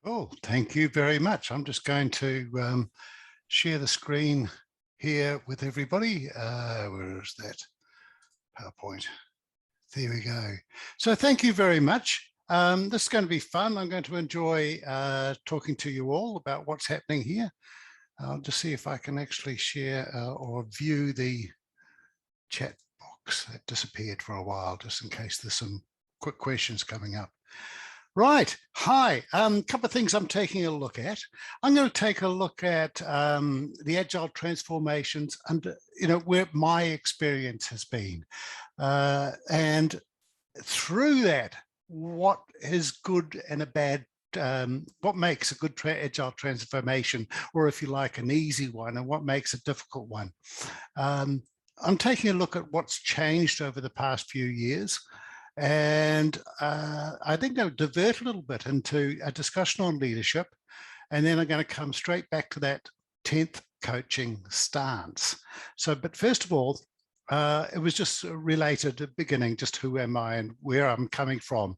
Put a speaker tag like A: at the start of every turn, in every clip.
A: Oh, thank you very much. I'm just going to share the screen here with everybody. Where is that PowerPoint? There we go. So thank you very much. This is going to be fun. I'm going to enjoy talking to you all about what's happening here. I'll just see if I can actually share or view the chat box that disappeared for a while, just in case there's some quick questions coming up. Right. Hi. Couple of things I'm taking a look at. I'm going to take a look at the agile transformations and where my experience has been, and through that, what is good and a bad. What makes a good agile transformation, or if you like, an easy one, and what makes a difficult one. I'm taking a look at what's changed over the past few years. And I think I'll divert a little bit into a discussion on leadership, and then I'm going to come straight back to that 10th coaching stance. So, but first of all, it was just related at the beginning, just who am I and where I'm coming from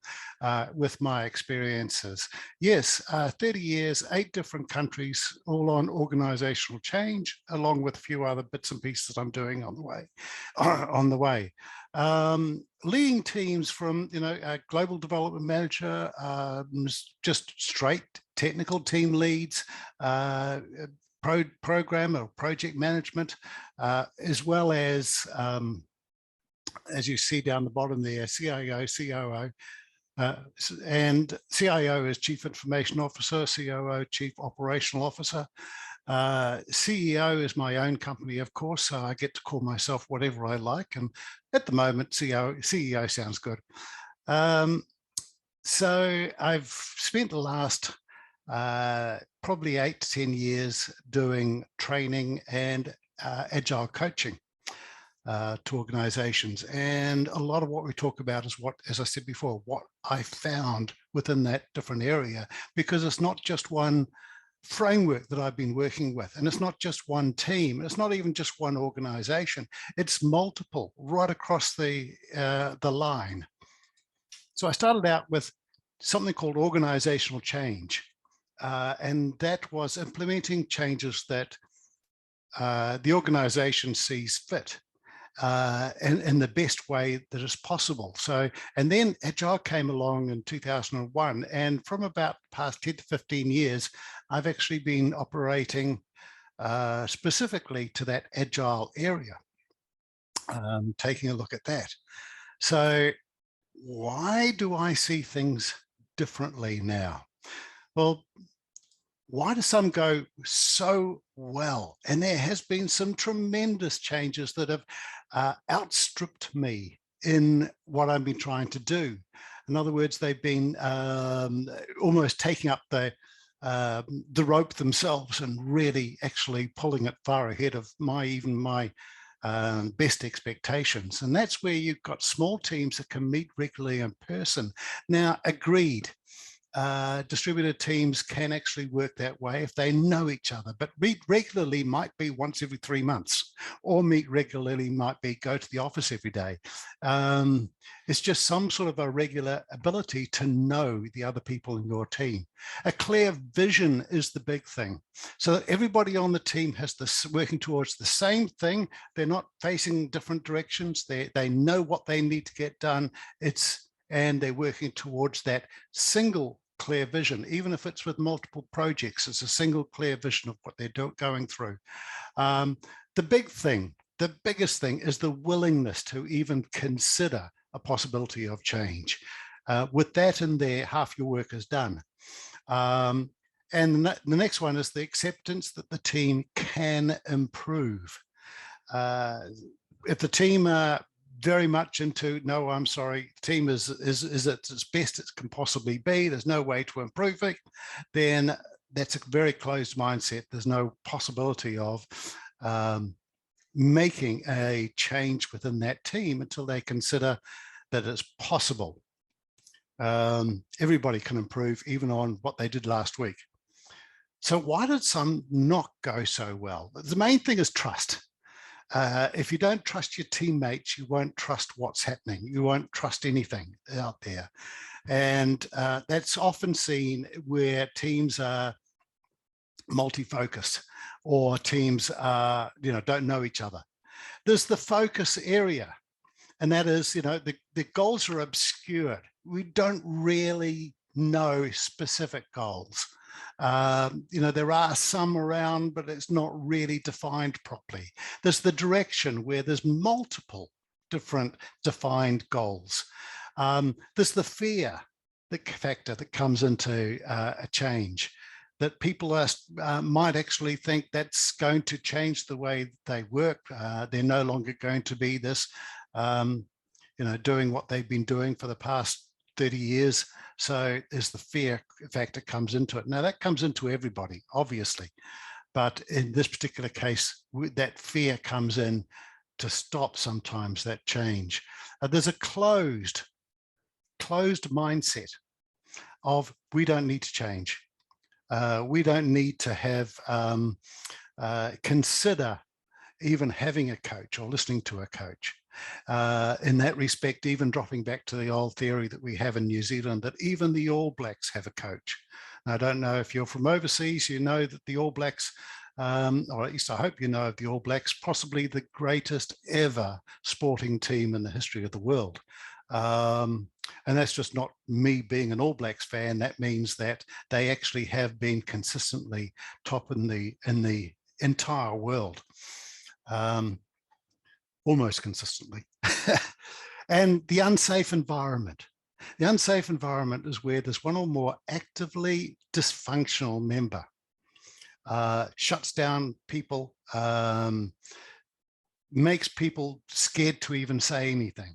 A: with my experiences. Yes, 30 years, 8 different countries, all on organizational change, along with a few other bits and pieces I'm doing on the way. Leading teams from, a global development manager, just straight technical team leads, program or project management, as well as you see down the bottom there, CIO, COO, and CIO is Chief Information Officer, COO, Chief Operational Officer. CEO is my own company, of course, so I get to call myself whatever I like. And at the moment, CEO sounds good. So I've spent the last probably 8 to 10 years doing training and agile coaching to organizations. And a lot of what we talk about is what, as I said before, what I found within that different area, because it's not just one framework that I've been working with, and it's not just one team, it's not even just one organization, it's multiple right across the line. So I started out with something called organizational change, and that was implementing changes that the organization sees fit in the best way that is possible. So, and then Agile came along in 2001, and from about the past 10 to 15 years, I've actually been operating specifically to that Agile area, taking a look at that. So why do I see things differently now? Well, why do some go so well? And there has been some tremendous changes that have outstripped me in what I've been trying to do. In other words, they've been almost taking up the rope themselves and really actually pulling it far ahead of even my best expectations. And that's where you've got small teams that can meet regularly in person. Now, agreed, distributed teams can actually work that way if they know each other, but meet regularly might be once every 3 months, or meet regularly might be go to the office every day. It's just some sort of a regular ability to know the other people in your team. A clear vision is the big thing. So that everybody on the team has this working towards the same thing. They're not facing different directions. They know what they need to get done. And they're working towards that single clear vision, even if it's with multiple projects. It's a single clear vision of what they're going through. The biggest thing is the willingness to even consider a possibility of change. With that in there, half your work is done. And the next one is the acceptance that the team can improve. If the team are very much into, no, I'm sorry, the team is at its best it can possibly be, there's no way to improve it, then that's a very closed mindset. There's no possibility of making a change within that team until they consider that it's possible. Everybody can improve even on what they did last week. So why did some not go so well? The main thing is trust. If you don't trust your teammates, you won't trust what's happening. You won't trust anything out there. And that's often seen where teams are multi-focused, or teams don't know each other. There's the focus area, and that is, the goals are obscured. We don't really know specific goals. There are some around, but it's not really defined properly. There's the direction, where there's multiple different defined goals. There's the fear factor that comes into a change, that people might actually think that's going to change the way they work. They're no longer going to be this, doing what they've been doing for the past 30 years. So there's the fear factor comes into it. Now that comes into everybody, obviously, but in this particular case, that fear comes in to stop sometimes that change. There's a closed mindset of, we don't need to change. We don't need to have consider even having a coach or listening to a coach. In that respect, even dropping back to the old theory that we have in New Zealand, that even the All Blacks have a coach. Now, I don't know if you're from overseas, you know that the All Blacks, or at least I hope you know of the All Blacks, possibly the greatest ever sporting team in the history of the world. And that's just not me being an All Blacks fan. That means that they actually have been consistently top in the entire world, almost consistently. And the unsafe environment. The unsafe environment is where there's one or more actively dysfunctional member, shuts down people, makes people scared to even say anything.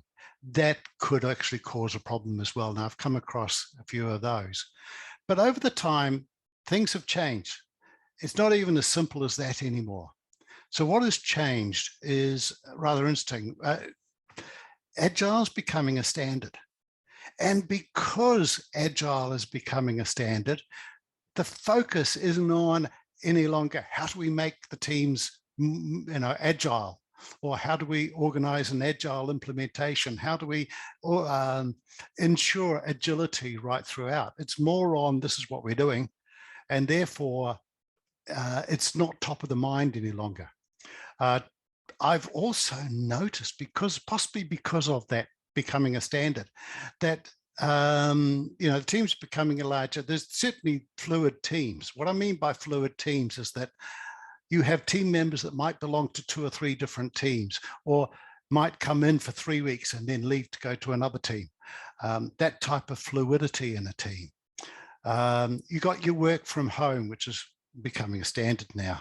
A: That could actually cause a problem as well. Now, I've come across a few of those, but over the time, things have changed. It's not even as simple as that anymore. So what has changed is rather interesting. Agile is becoming a standard. And because Agile is becoming a standard, the focus isn't on any longer, how do we make the teams, agile? Or how do we organize an agile implementation? How do we ensure agility right throughout? It's more on, this is what we're doing. And therefore, it's not top of the mind any longer. I've also noticed, possibly because of that becoming a standard, that the teams becoming larger. There's certainly fluid teams. What I mean by fluid teams is that you have team members that might belong to 2 or 3 different teams, or might come in for 3 weeks and then leave to go to another team. That type of fluidity in a team. You got your work from home, which is becoming a standard now.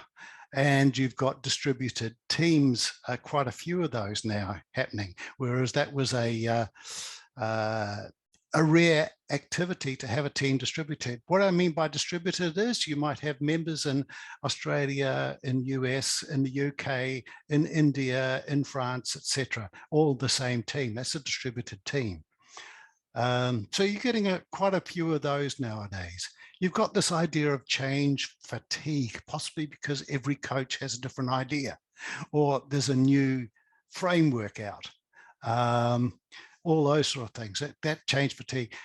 A: And you've got distributed teams, quite a few of those now happening, whereas that was a rare activity to have a team distributed. What I mean by distributed is you might have members in Australia, in US, in the UK, in India, in France, etc., all the same team. That's a distributed team. So you're getting quite a few of those nowadays. You've got this idea of change fatigue, possibly because every coach has a different idea, or there's a new framework out. All those sort of things, that change fatigue.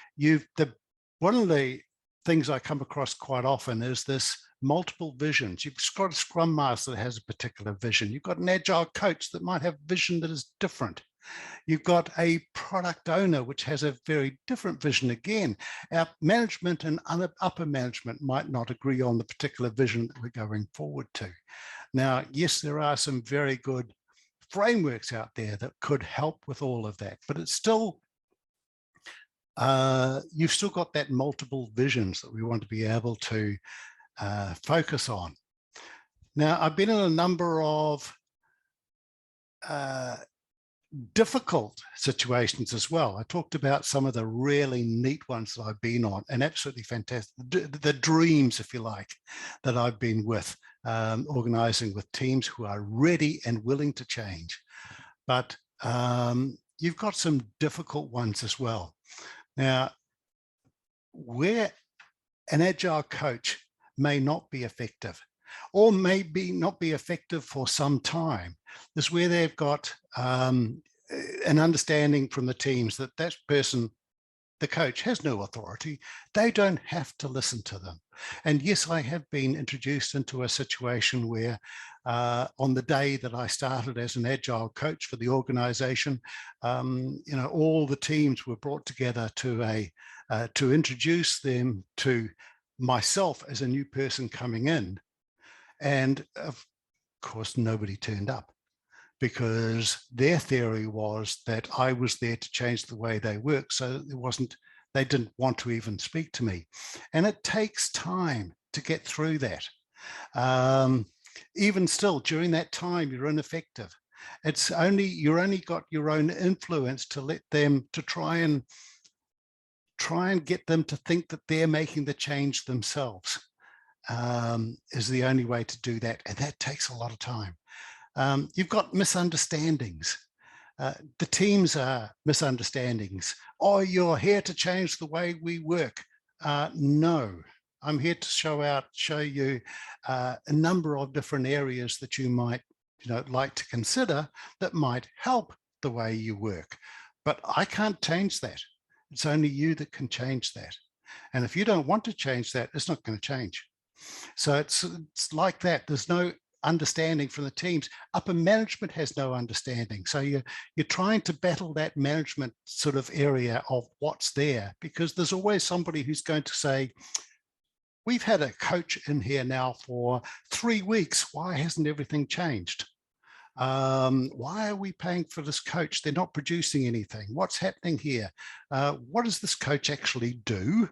A: One of the things I come across quite often is this multiple visions. You've got a Scrum Master that has a particular vision. You've got an Agile coach that might have vision that is different. You've got a product owner which has a very different vision again. Our management and upper management might not agree on the particular vision that we're going forward to. Now, yes, there are some very good frameworks out there that could help with all of that, but it's still, you've still got that multiple visions that we want to be able to focus on. Now, I've been in a number of difficult situations as well. I talked about some of the really neat ones that I've been on, and absolutely fantastic, the dreams, if you like, that I've been with, organizing with teams who are ready and willing to change. But you've got some difficult ones as well. Now, where an Agile coach may not be effective, or maybe not be effective for some time, is where they've got an understanding from the teams that that person, the coach, has no authority. They don't have to listen to them. And yes, I have been introduced into a situation where on the day that I started as an agile coach for the organization, all the teams were brought together to introduce them to myself as a new person coming in. And of course, nobody turned up, because their theory was that I was there to change the way they work. So they didn't want to even speak to me. And it takes time to get through that. Even still, during that time, you're ineffective. You're only got your own influence to let them, to try and get them to think that they're making the change themselves, is the only way to do that. And that takes a lot of time. You've got misunderstandings. The teams are misunderstandings. Oh, you're here to change the way we work. No, I'm here to show you a number of different areas that you might like to consider that might help the way you work. But I can't change that. It's only you that can change that. And if you don't want to change that, it's not going to change. So it's like that. There's no understanding from the teams. Upper management has no understanding. So you're trying to battle that management sort of area of what's there, because there's always somebody who's going to say, we've had a coach in here now for 3 weeks. Why hasn't everything changed? Why are we paying for this coach? They're not producing anything. What's happening here? What does this coach actually do?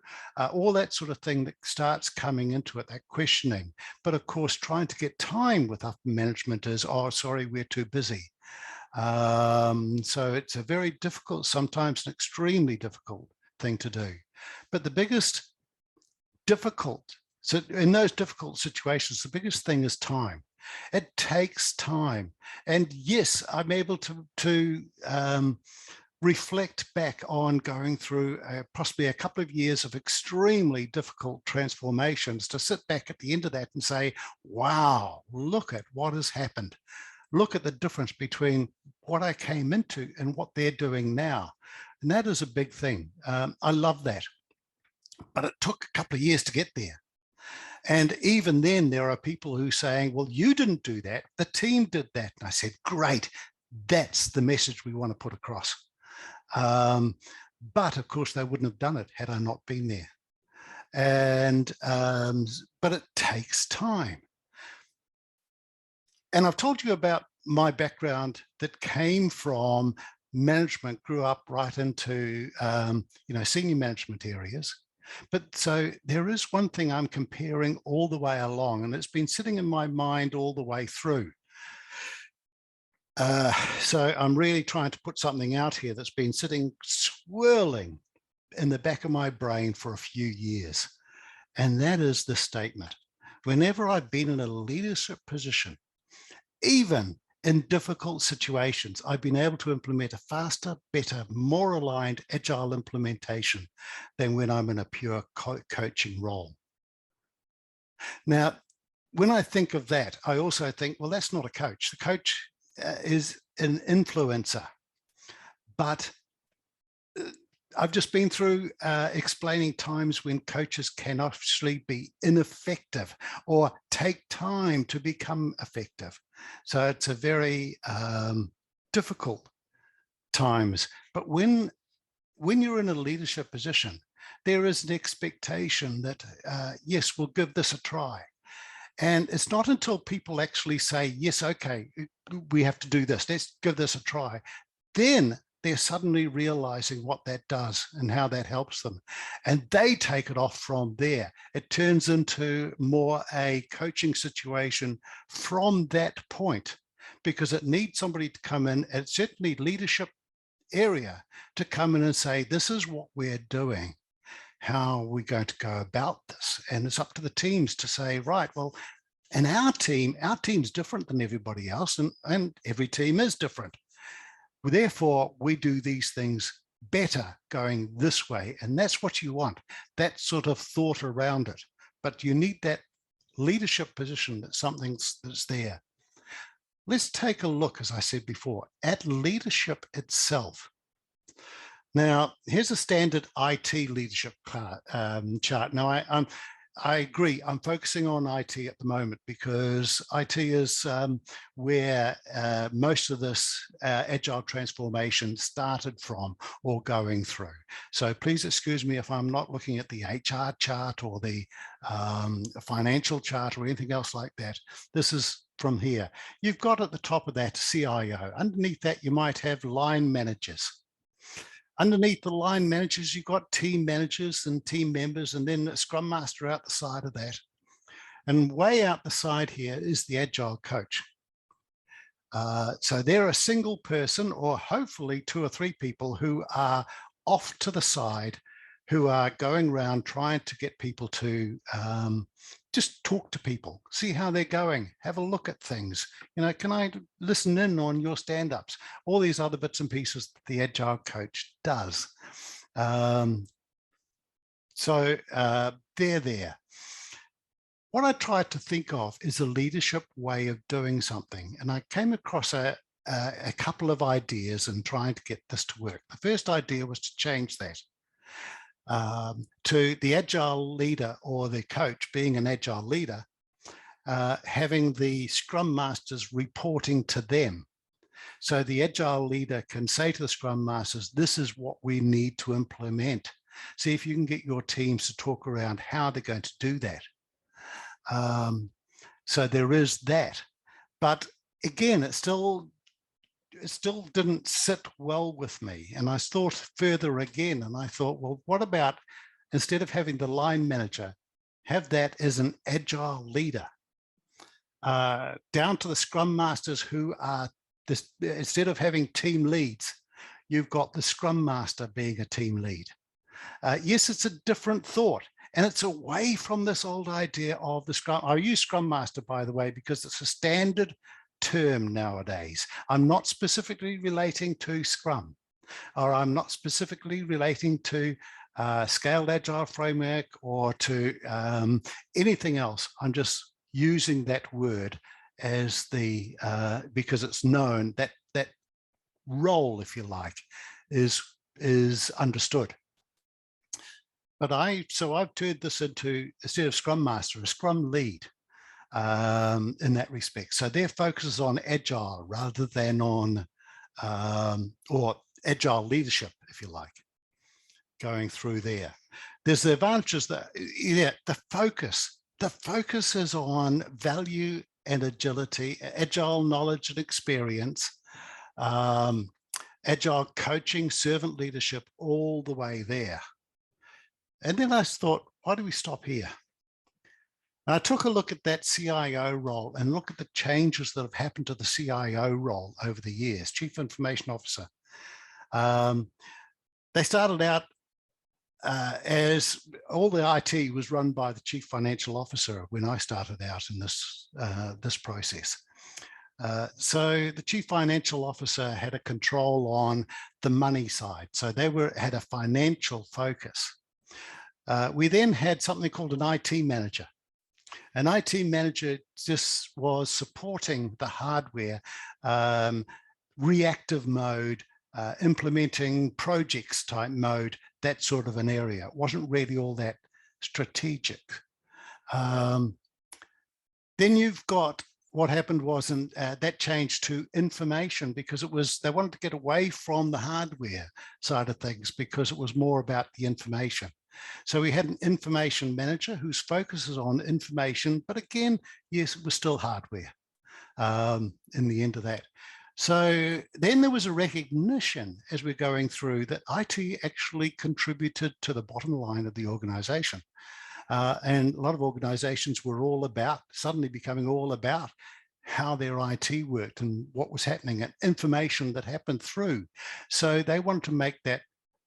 A: All that sort of thing that starts coming into it, that questioning. But of course, trying to get time with upper management is, oh, sorry, we're too busy. So it's a very difficult, sometimes an extremely difficult thing to do. But the biggest so in those difficult situations, the biggest thing is time. It takes time. And yes, I'm able to reflect back on going through possibly a couple of years of extremely difficult transformations, to sit back at the end of that and say, wow, look at what has happened. Look at the difference between what I came into and what they're doing now. And that is a big thing. I love that. But it took a couple of years to get there. And even then, there are people who are saying, well, you didn't do that, the team did that. And I said, great, that's the message we want to put across. But of course, they wouldn't have done it had I not been there. And but it takes time. And I've told you about my background that came from management, grew up right into senior management areas. But so there is one thing I'm comparing all the way along, and it's been sitting in my mind all the way through. So I'm really trying to put something out here that's been sitting swirling in the back of my brain for a few years. And that is the statement: whenever I've been in a leadership position, even in difficult situations, I've been able to implement a faster, better, more aligned, agile implementation than when I'm in a pure coaching role. Now, when I think of that, I also think, well, that's not a coach. The coach is an influencer. But I've just been through explaining times when coaches can actually be ineffective or take time to become effective. So it's a very difficult times. But when you're in a leadership position, there is an expectation that, yes, we'll give this a try. And it's not until people actually say, yes, okay, we have to do this, let's give this a try, then they're suddenly realizing what that does and how that helps them. And they take it off from there. It turns into more a coaching situation from that point, because it needs somebody to come in, and certainly leadership area, to come in and say, this is what we're doing. How are we going to go about this? And it's up to the teams to say, right, well, and our team's different than everybody else, and every team is different. Therefore, we do these things better going this way, and that's what you want, that sort of thought around it. But you need that leadership position, that's something that's there. Let's take a look, as I said before, at leadership itself. Now, here's a standard IT leadership chart. Now, I agree. I'm focusing on IT at the moment because IT is where most of this agile transformation started from or going through. So please excuse me if I'm not looking at the HR chart or the financial chart or anything else like that. This is from here. You've got at the top of that CIO. Underneath that, you might have line managers. Underneath the line managers, you've got team managers and team members, and then a scrum master out the side of that. And way out the side here is the Agile coach. So they're a single person, or hopefully 2 or 3 people who are off to the side, who are going around trying to get people to just talk to people, see how they're going, have a look at things. You know, can I listen in on your stand-ups? All these other bits and pieces that the Agile coach does. So they're there. What I tried to think of is a leadership way of doing something. And I came across a couple of ideas in trying to get this to work. The first idea was to change that. To the agile leader or the coach being an agile leader, having the scrum masters reporting to them. So the agile leader can say to the scrum masters, this is what we need to implement. See if you can get your teams to talk around how they're going to do that. So there is that. But again, it still didn't sit well with me. And I thought further again, and I thought, well, what about instead of having the line manager, have that as an agile leader, down to the scrum masters who are this, instead of having team leads, you've got the scrum master being a team lead. Yes, it's a different thought. And it's away from this old idea of the scrum. I use scrum master, by the way, because it's a standard term nowadays. I'm not specifically relating to Scrum, or I'm not specifically relating to Scaled Agile Framework or to anything else. I'm just using that word as the, because it's known that that role, if you like, is understood. But so I've turned this into, instead of Scrum Master, a Scrum Lead. In that respect. So their focus is on agile rather than on, or agile leadership, if you like, going through there. There's the advantages that, yeah, the focus is on value and agility, agile knowledge and experience, agile coaching, servant leadership, all the way there. And then I thought, why do we stop here? I took a look at that CIO role and look at the changes that have happened to the CIO role over the years, Chief Information Officer. They started out as all the IT was run by the Chief Financial Officer when I started out in this, this process. So the Chief Financial Officer had a control on the money side. So they had a financial focus. We then had something called an IT manager. An IT manager just was supporting the hardware, reactive mode, implementing projects type mode, that sort of an area. It wasn't really all that strategic. Then you've got, what happened was, that changed to information, because it was, they wanted to get away from the hardware side of things because it was more about the information. So we had an information manager whose focus is on information, but again, yes, it was still hardware in the end of that. So then there was a recognition as we're going through that IT actually contributed to the bottom line of the organization. And a lot of organizations were all about, suddenly becoming all about how their IT worked and what was happening and information that happened through. So they wanted to make that,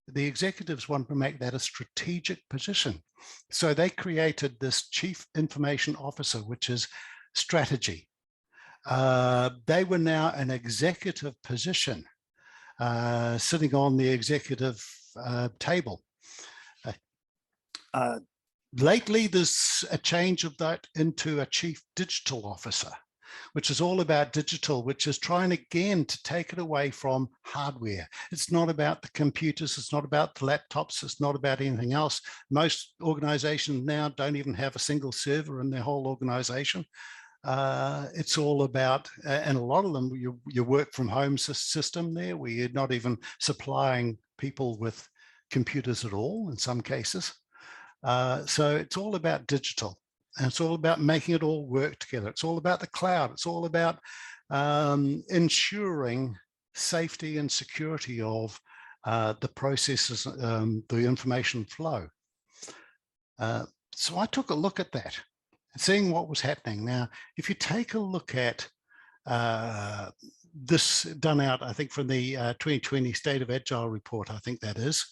A: the executives wanted to make that a strategic position. So they created this Chief Information Officer, which is strategy. They were now an executive position, sitting on the executive table. Lately, there's a change of that into a chief digital officer, which is all about digital, which is trying again to take it away from hardware. It's not about the computers, it's not about the laptops, it's not about anything else. Most organizations now don't even have a single server in their whole organization. It's all about, and a lot of them, you work from home system there, where you're not even supplying people with computers at all in some cases. So it's all about digital, and it's all about making it all work together. It's all about the cloud. It's all about ensuring safety and security of the processes, the information flow. So I took a look at that, seeing what was happening. Now, if you take a look at this done out, I think from the 2020 State of Agile report, I think that is,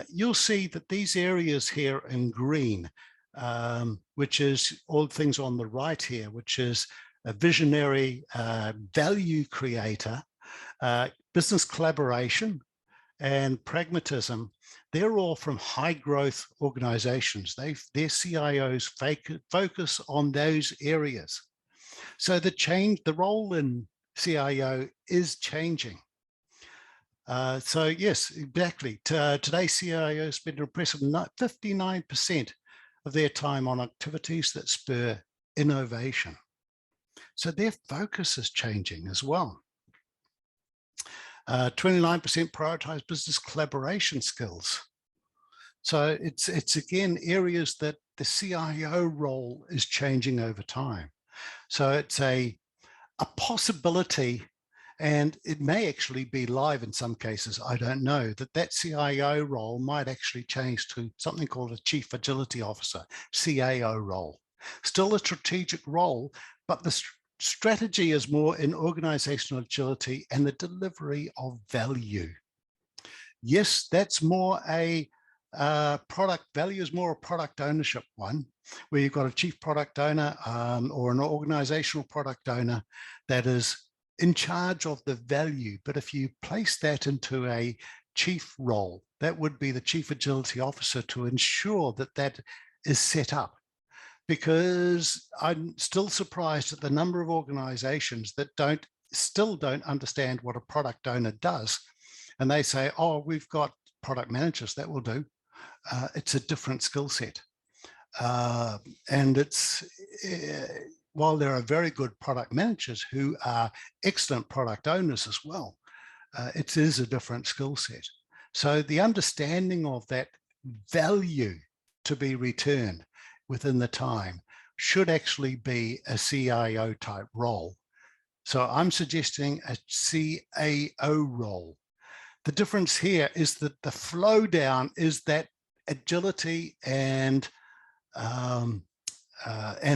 A: you'll see that these areas here in green, which is all things on the right here, which is a visionary value creator, business collaboration, and pragmatism. They're all from high growth organizations. Their CIOs focus on those areas. So the role in CIO is changing. So yes, exactly. Today, CIOs spend an impressive 59% of their time on activities that spur innovation. So their focus is changing as well. 29% prioritize business collaboration skills. So it's again areas that the CIO role is changing over time. So it's a possibility, and it may actually be live in some cases, I don't know, that CIO role might actually change to something called a Chief Agility Officer, CAO role. Still a strategic role, but the strategy is more in organizational agility and the delivery of value. Yes, that's more a product value, is more a product ownership one, where you've got a chief product owner or an organizational product owner that is in charge of the value. But if you place that into a chief role, that would be the Chief Agility Officer to ensure that that is set up. Because I'm still surprised at the number of organizations that still don't understand what a product owner does. And they say, oh, we've got product managers, that will do. It's a different skill set. And it's, while there are very good product managers who are excellent product owners as well, it is a different skill set. So the understanding of that value to be returned within the time should actually be a CIO type role. So I'm suggesting a CAO role. The difference here is that the flow down is that agility and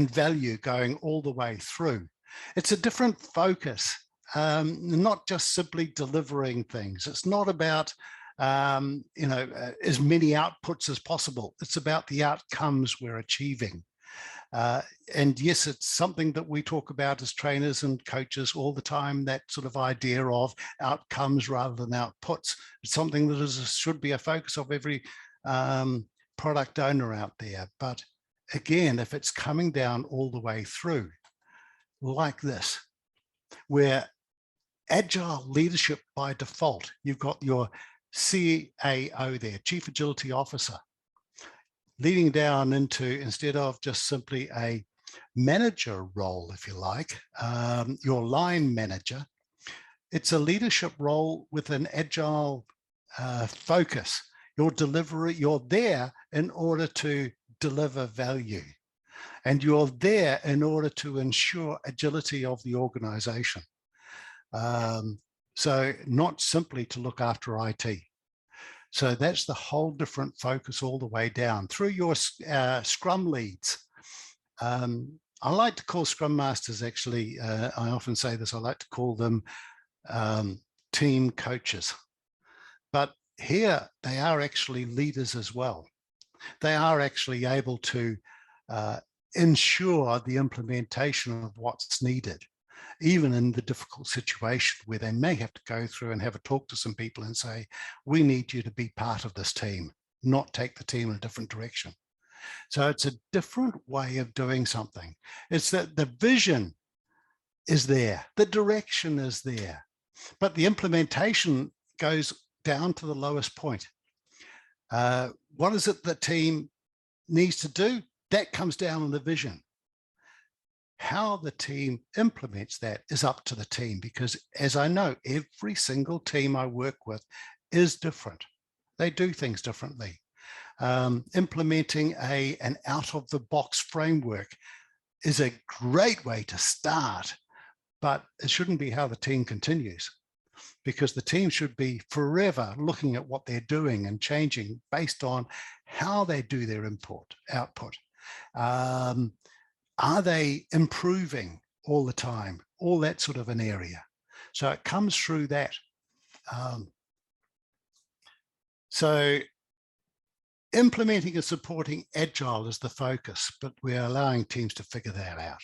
A: value going all the way through. It's a different focus, not just simply delivering things. It's not about as many outputs as possible. It's about the outcomes we're achieving. And yes, it's something that we talk about as trainers and coaches all the time, that sort of idea of outcomes rather than outputs. It's something that should be a focus of every product owner out there. But again, if it's coming down all the way through, like this, where Agile leadership by default, you've got your CAO there, Chief Agility Officer, leading down into, instead of just simply a manager role, if you like, your line manager, it's a leadership role with an agile focus. Your delivery, you're there in order to deliver value, and you're there in order to ensure agility of the organization. So not simply to look after IT. So that's the whole different focus all the way down through your Scrum leads. I like to call Scrum Masters, actually, I often say this, I like to call them team coaches. But here they are actually leaders as well. They are actually able to ensure the implementation of what's needed, even in the difficult situation where they may have to go through and have a talk to some people and say, we need you to be part of this team, not take the team in a different direction. So it's a different way of doing something. It's that the vision is there, the direction is there, but the implementation goes down to the lowest point. What is it the team needs to do? That comes down on the vision. How the team implements that is up to the team, because as I know, every single team I work with is different. They do things differently. Implementing an out-of-the-box framework is a great way to start, but it shouldn't be how the team continues, because the team should be forever looking at what they're doing and changing based on how they do their output. Are they improving all the time? All that sort of an area. So it comes through that. So implementing and supporting Agile is the focus, but we're allowing teams to figure that out.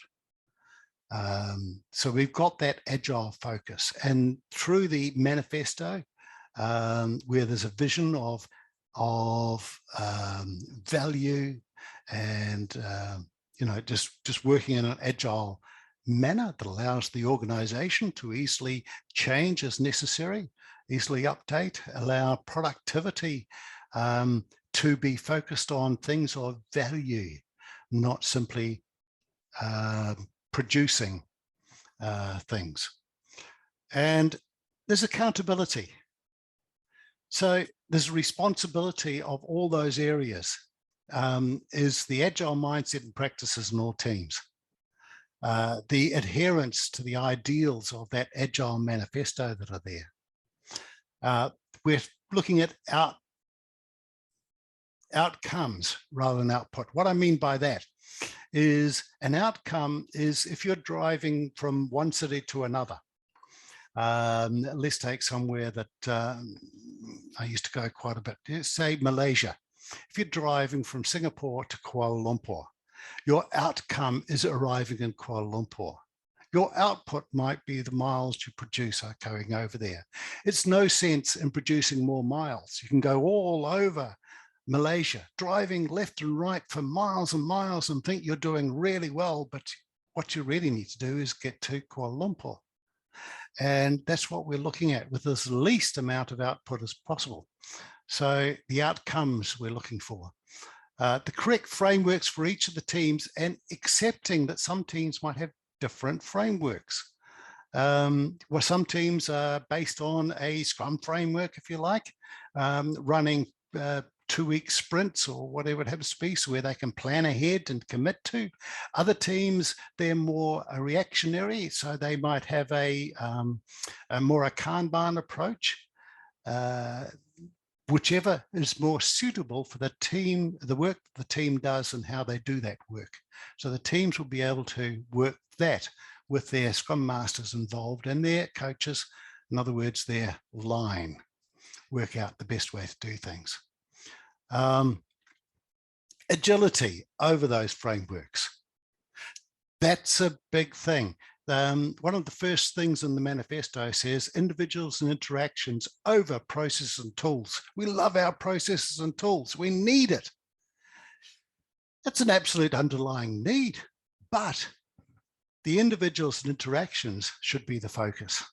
A: So we've got that Agile focus, and through the manifesto, where there's a vision of value and just working in an Agile manner that allows the organization to easily change as necessary, easily update, allow productivity to be focused on things of value, not simply producing things. And there's accountability. So there's responsibility of all those areas. Is the Agile mindset and practices in all teams. The adherence to the ideals of that Agile manifesto that are there. We're looking at outcomes rather than output. What I mean by that is an outcome is if you're driving from one city to another. Let's take somewhere that I used to go quite a bit, say Malaysia. If you're driving from Singapore to Kuala Lumpur, your outcome is arriving in Kuala Lumpur. Your output might be the miles you produce are going over there. It's no sense in producing more miles. You can go all over Malaysia, driving left and right for miles and miles and think you're doing really well, but what you really need to do is get to Kuala Lumpur. And that's what we're looking at with this least amount of output as possible. So the outcomes we're looking for. The correct frameworks for each of the teams, and accepting that some teams might have different frameworks. Well, some teams are based on a Scrum framework, if you like, running 2-week sprints or whatever it happens to be, so where they can plan ahead and commit to. Other teams, they're more reactionary, so they might have a more a Kanban approach. Whichever is more suitable for the team, the work the team does and how they do that work. So the teams will be able to work that with their Scrum Masters involved and their coaches, in other words, their line, work out the best way to do things. Agility over those frameworks. That's a big thing. One of the first things in the manifesto says individuals and interactions over processes and tools. We love our processes and tools. We need it. That's an absolute underlying need, but the individuals and interactions should be the focus.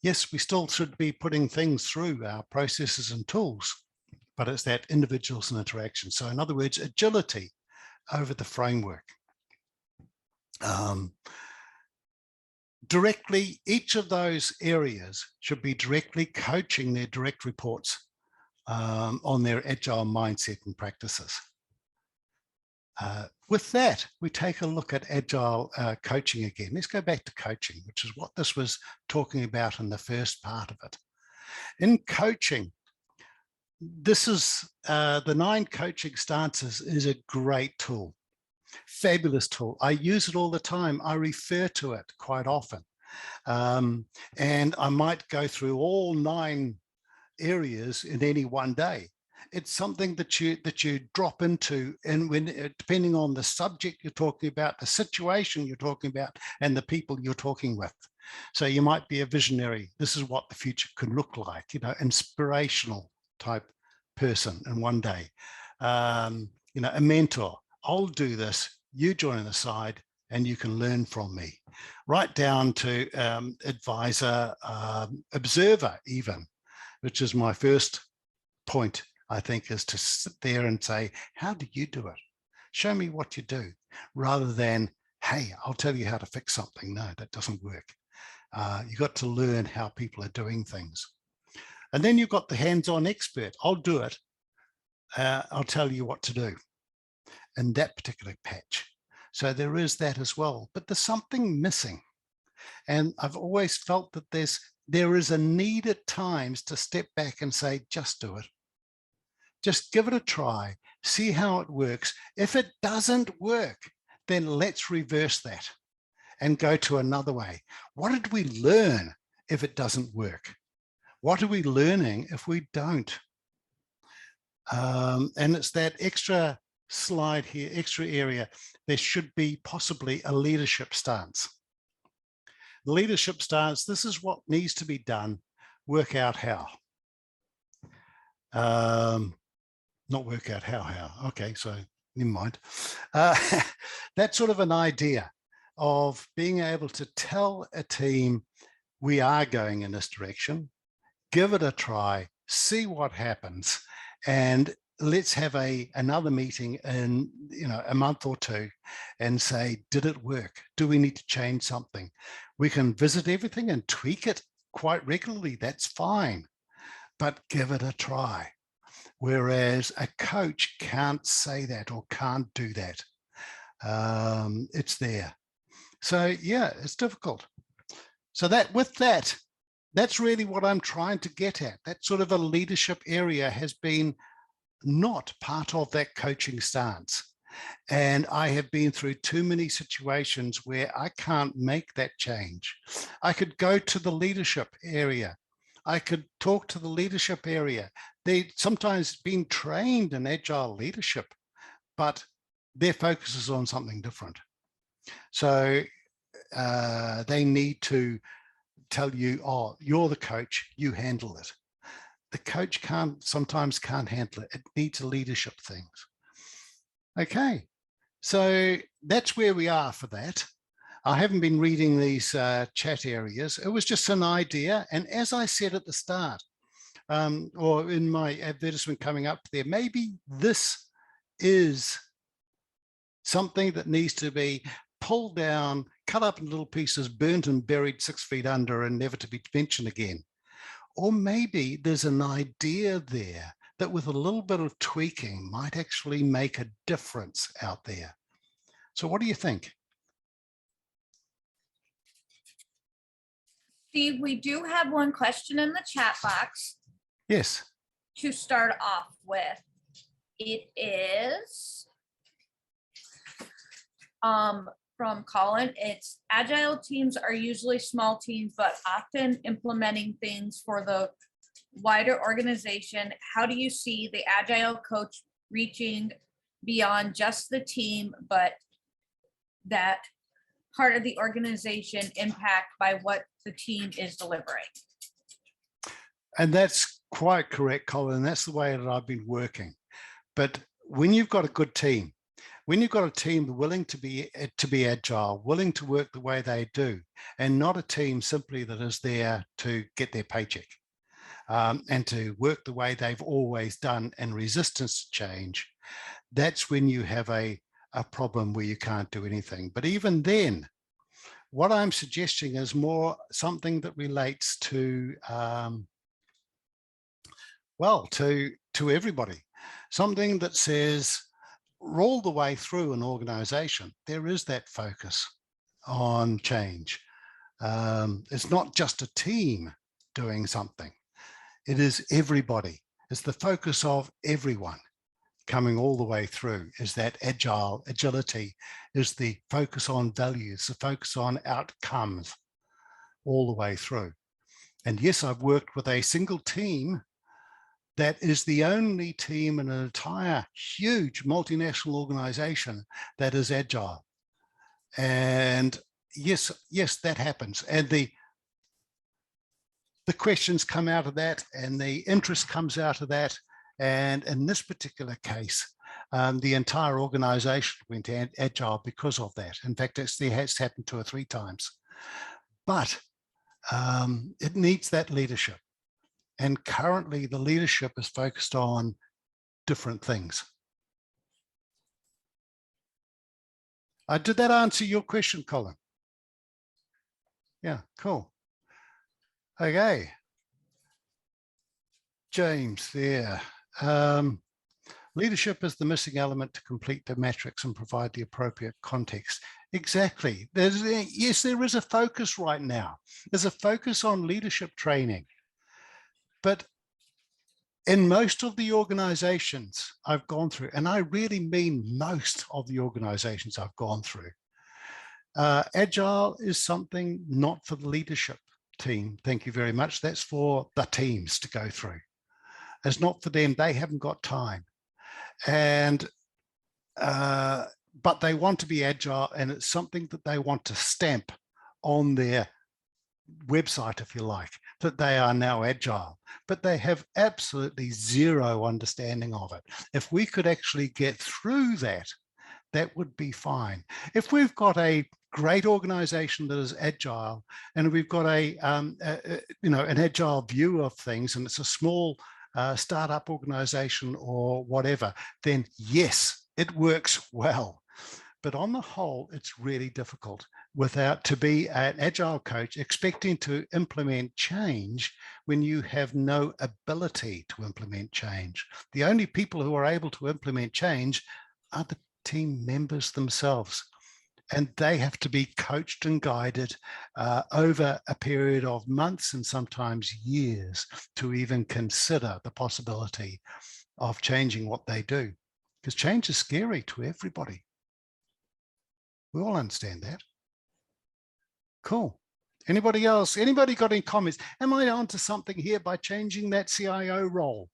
A: Yes, we still should be putting things through our processes and tools, but it's that individuals and interactions. So in other words, agility over the framework. Directly, each of those areas should be directly coaching their direct reports on their Agile mindset and practices. With that, we take a look at Agile coaching again. Let's go back to coaching, which is what this was talking about in the first part of it. In coaching, this is the 9 coaching stances is a great tool. Fabulous tool. I use it all the time. I refer to it quite often. And I might go through all 9 areas in any one day. It's something that you drop into, and when depending on the subject you're talking about, the situation you're talking about, and the people you're talking with. So you might be a visionary. This is what the future could look like, inspirational type person in one day. a mentor. I'll do this, you join the side, and you can learn from me. Right down to advisor, observer even, which is my first point, I think, is to sit there and say, how do you do it? Show me what you do, rather than, hey, I'll tell you how to fix something. No, that doesn't work. You've got to learn how people are doing things. And then you've got the hands-on expert. I'll do it. I'll tell you what to do in that particular patch. So there is that as well, but there's something missing. And I've always felt that there is a need at times to step back and say, just do it. Just give it a try, see how it works. If it doesn't work, then let's reverse that and go to another way. What did we learn if it doesn't work? What are we learning if we don't? And it's that extra slide here, extra area. There should be possibly a leadership stance. Leadership stance, this is what needs to be done. Work out how. Not work out how. Okay, so never mind. That's sort of an idea of being able to tell a team, we are going in this direction, give it a try, see what happens, and let's have another meeting in a month or two and say, did it work? Do we need to change something? We can visit everything and tweak it quite regularly. That's fine, but give it a try. Whereas a coach can't say that or can't do that. It's there. So yeah, it's difficult. So that's really what I'm trying to get at. That sort of a leadership area has been not part of that coaching stance. And I have been through too many situations where I can't make that change. I could go to the leadership area. I could talk to the leadership area. They sometimes been trained in agile leadership, but their focus is on something different. So they need to tell you, oh, you're the coach, you handle it. The coach sometimes can't handle it. It needs leadership things. Okay, so that's where we are for that. I haven't been reading these chat areas. It was just an idea. And as I said at the start, or in my advertisement coming up there, maybe this is something that needs to be pulled down, cut up in little pieces, burnt and buried 6 feet under and never to be mentioned again. Or maybe there's an idea there that with a little bit of tweaking might actually make a difference out there. So what do you think?
B: Steve, we do have one question in the chat box.
A: Yes.
B: To start off with, it is from Colin. It's agile teams are usually small teams, but often implementing things for the wider organization. How do you see the agile coach reaching beyond just the team, but that part of the organization impact by what the team is delivering?
A: And that's quite correct, Colin. That's the way that I've been working. But when you've got a good team, when you've got a team willing to be agile, willing to work the way they do, and not a team simply that is there to get their paycheck and to work the way they've always done and resistance to change, that's when you have a problem where you can't do anything. But even then, what I'm suggesting is more something that relates to, well, to everybody. Something that says, roll the way through an organization, there is that focus on change. It's not just a team doing something. It is everybody. It's the focus of everyone coming all the way through. Is that agility is the focus on values, the focus on outcomes all the way through. And yes, I've worked with a single team that is the only team in an entire huge multinational organization that is agile. And yes, that happens. And the questions come out of that and the interest comes out of that. And in this particular case, The entire organization went agile because of that. In fact, it has happened 2 or 3 times. But it needs that leadership. And currently the leadership is focused on different things. Did that answer your question, Colin? Yeah, cool. Okay. James there. Leadership is the missing element to complete the matrix and provide the appropriate context. Exactly. Yes, there is a focus right now. There's a focus on leadership training. But in most of the organizations I've gone through, and I really mean most of the organizations I've gone through, Agile is something not for the leadership team. Thank you very much. That's for the teams to go through. It's not for them. They haven't got time. And but they want to be agile, and it's something that they want to stamp on their website, if you like, that they are now agile, but they have absolutely zero understanding of it. If we could actually get through that, that would be fine. If we've got a great organization that is agile, and we've got an agile view of things, and it's a small startup organization or whatever, then yes, it works well. But on the whole, it's really difficult to be an agile coach expecting to implement change when you have no ability to implement change. The only people who are able to implement change are the team members themselves. And they have to be coached and guided over a period of months and sometimes years to even consider the possibility of changing what they do. Because change is scary to everybody. We all understand that. Cool. Anybody else? Anybody got any comments? Am I onto something here by changing that CIO role?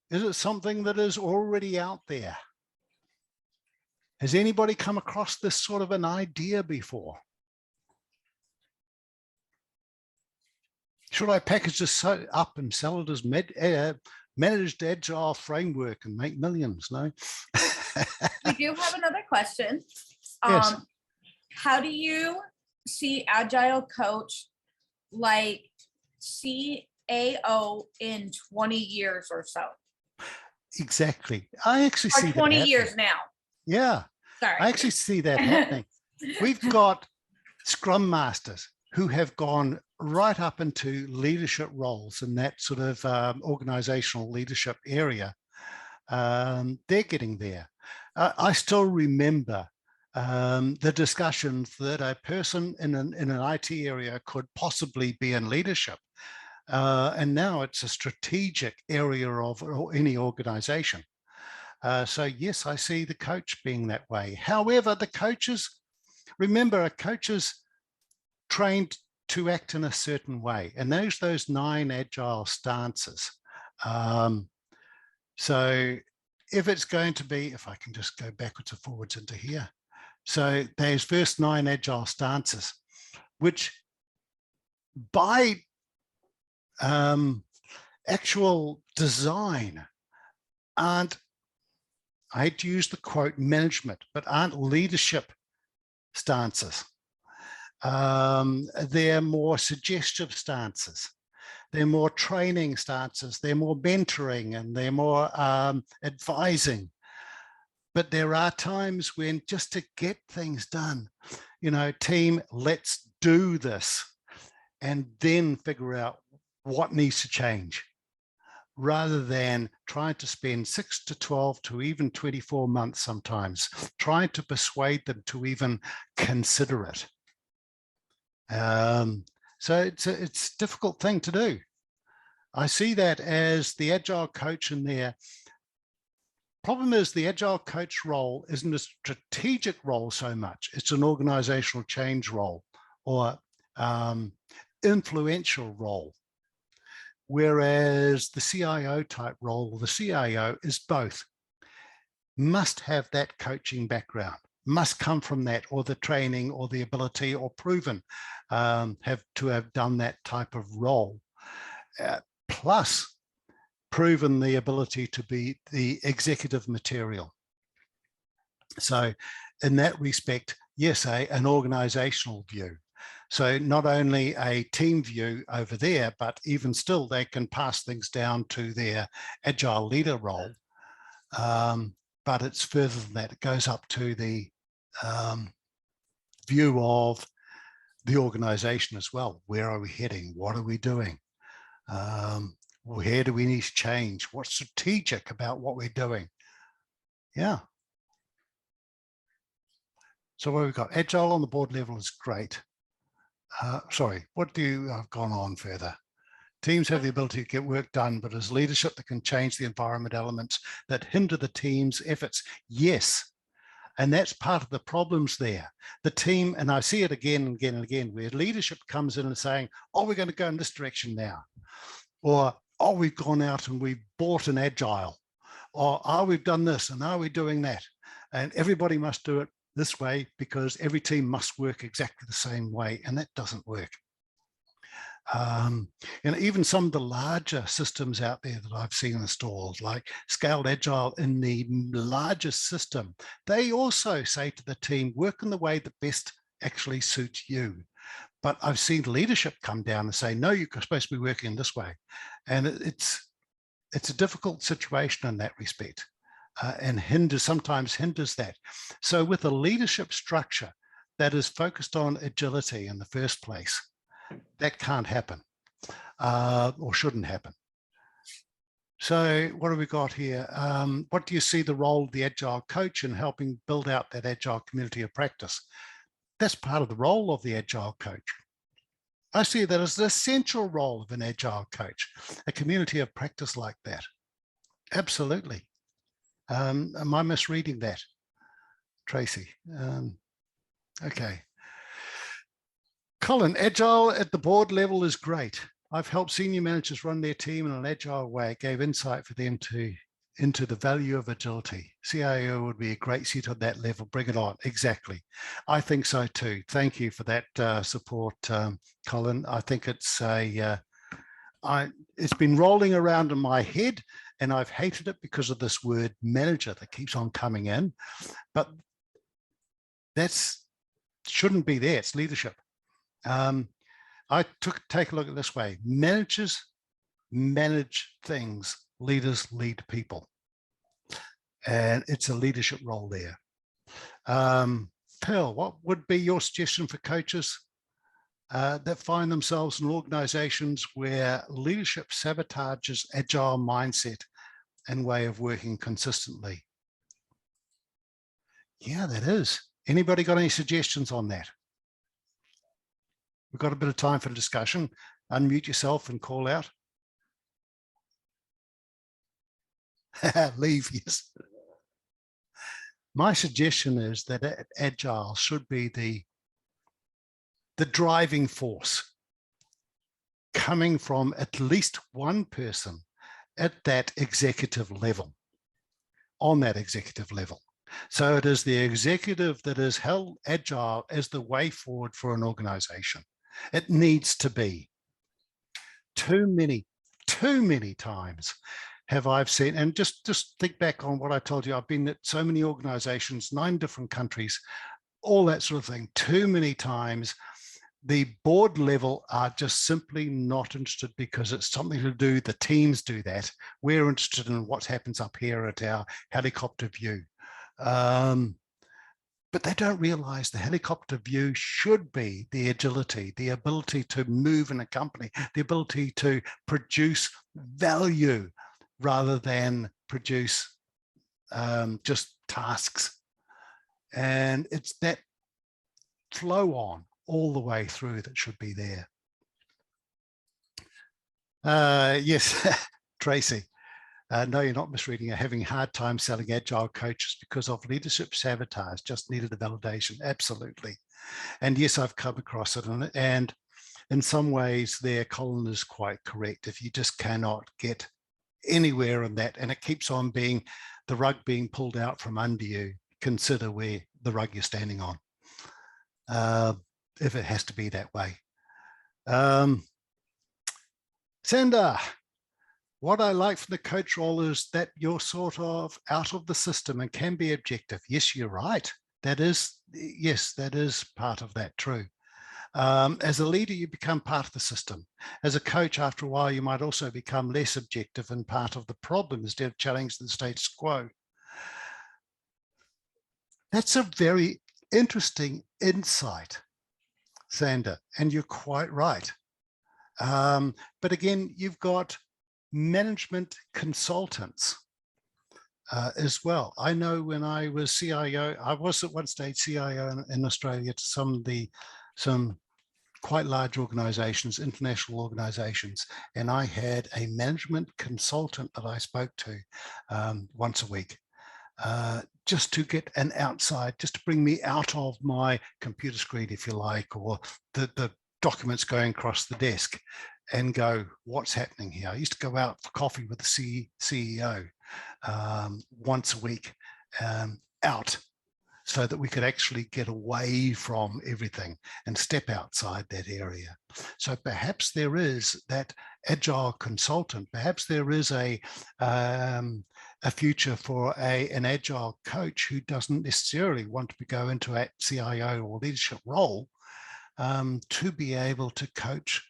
A: Is it something that is already out there? Has anybody come across this sort of an idea before? Should I package this up and sell it as managed agile framework and make millions? No.
B: We do have another question.
A: Yes.
B: How do you see Agile Coach like CAO in 20 years or so?
A: Exactly. I actually see
B: 20 years now.
A: Yeah.
B: Sorry.
A: I actually see that happening. We've got Scrum Masters who have gone right up into leadership roles in that sort of organizational leadership area. They're getting there. I still remember the discussions that a person in an IT area could possibly be in leadership. And now it's a strategic area of any organization. So yes, I see the coach being that way. However, the coaches, remember, a coach is trained to act in a certain way, and there's those 9 agile stances. So if it's going to be, if I can just go backwards and forwards into here. So those first 9 agile stances, which by actual design aren't, I hate to use the quote management, but aren't leadership stances. They're more suggestive stances. They're more training stances. They're more mentoring, and they're more advising. But there are times when, just to get things done, team, let's do this, and then figure out what needs to change, rather than trying to spend 6 to 12 to even 24 months sometimes trying to persuade them to even consider it. So it's a difficult thing to do. I see that as the Agile coach in there. Problem is, the Agile coach role isn't a strategic role so much. It's an organizational change role or influential role. Whereas the CIO type role, the CIO is both. Must have that coaching background, must come from that, or the training or the ability, or proven have done that type of role. Plus, proven the ability to be the executive material. So in that respect, yes, an organizational view. So not only a team view over there, but even still, they can pass things down to their agile leader role. But it's further than that. It goes up to the view of the organization as well. Where are we heading? What are we doing? Where do we need to change? What's strategic about what we're doing? Yeah. So what we've got, agile on the board level is great. Sorry, what do you, I've gone on further. Teams have the ability to get work done, but as leadership that can change the environment elements that hinder the team's efforts. Yes. And that's part of the problems there. The team, and I see it again and again and again, where leadership comes in and saying, oh, we're going to go in this direction now. Or, oh, we've gone out and we've bought an agile. Or, oh, we've done this and are we doing that? And everybody must do it this way because every team must work exactly the same way. And that doesn't work. And even some of the larger systems out there that I've seen installed, like Scaled Agile in the largest system, they also say to the team, work in the way that best actually suits you. But I've seen leadership come down and say, no, you're supposed to be working this way. And it's a difficult situation in that respect, and sometimes hinders that. So with a leadership structure that is focused on agility in the first place, that can't happen or shouldn't happen. So what have we got here? What do you see the role of the Agile coach in helping build out that Agile community of practice? That's part of the role of the Agile coach. I see that as the essential role of an Agile coach, a community of practice like that. Absolutely. Am I misreading that, Tracy? Okay. Colin, Agile at the board level is great. I've helped senior managers run their team in an agile way. It gave insight for them into the value of agility. CIO would be a great seat on that level. Bring it on. Exactly. I think so too. Thank you for that support, Colin. I think it's it's been rolling around in my head and I've hated it because of this word manager that keeps on coming in, but that's shouldn't be there. It's leadership. Take a look at it this way. Managers manage things, leaders lead people. And it's a leadership role there. Pearl, what would be your suggestion for coaches that find themselves in organizations where leadership sabotages agile mindset and way of working consistently? Yeah, that is. Anybody got any suggestions on that? We've got a bit of time for the discussion. Unmute yourself and call out. Leave, yes. My suggestion is that Agile should be the driving force coming from at least one person at that executive level, on that executive level. So it is the executive that has held Agile as the way forward for an organization. It needs to be. Too many times have I've seen, and just think back on what I told you, I've been at so many organizations, 9 different countries, all that sort of thing. Too many times the board level are just simply not interested because it's something to do, the teams do that. We're interested in what happens up here at our helicopter view. But they don't realize the helicopter view should be the agility, the ability to move in a company, the ability to produce value rather than produce just tasks. And it's that flow on all the way through that should be there. Yes, Tracy. No, you're not misreading it. Having a hard time selling agile coaches because of leadership sabotage, just needed a validation. Absolutely. And yes, I've come across it. And in some ways there, Colin is quite correct. If you just cannot get anywhere in that and it keeps on being the rug being pulled out from under you, consider where the rug you're standing on, if it has to be that way. Sandra, What I like from the coach role is that you're sort of out of the system and can be objective. Yes, you're right. Yes, that is part of that, true. As a leader, you become part of the system. As a coach, after a while, you might also become less objective and part of the problem instead of challenging the status quo. That's a very interesting insight, Sander, and you're quite right. But again, you've got management consultants as well. I know when I was CIO, I was at one stage CIO in Australia to some quite large organizations, international organizations, and I had a management consultant that I spoke to once a week. Just to get an outside, just to bring me out of my computer screen, if you like, or the documents going across the desk, and go, what's happening here? I used to go out for coffee with the CEO once a week, out, so that we could actually get away from everything and step outside that area. So perhaps there is that agile consultant, perhaps there is a future for an agile coach who doesn't necessarily want to go into a CIO or leadership role, to be able to coach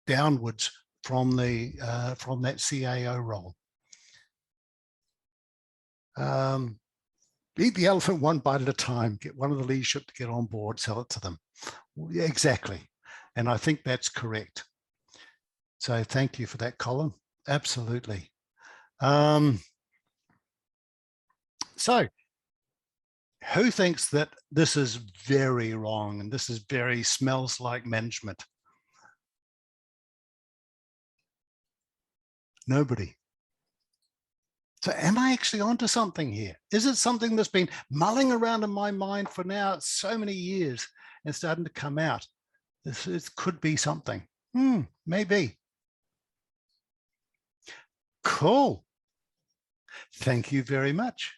A: downwards from that CIO role. Eat the elephant one bite at a time. Get one of the leadership to get on board, sell it to them. Yeah, exactly. And I think that's correct. So thank you for that, Colin. Absolutely. So who thinks that this is very wrong and this is very smells like management? Nobody. So am I actually onto something here? Is it something that's been mulling around in my mind for now so many years and starting to come out? This could be something. Maybe. Cool. Thank you very much.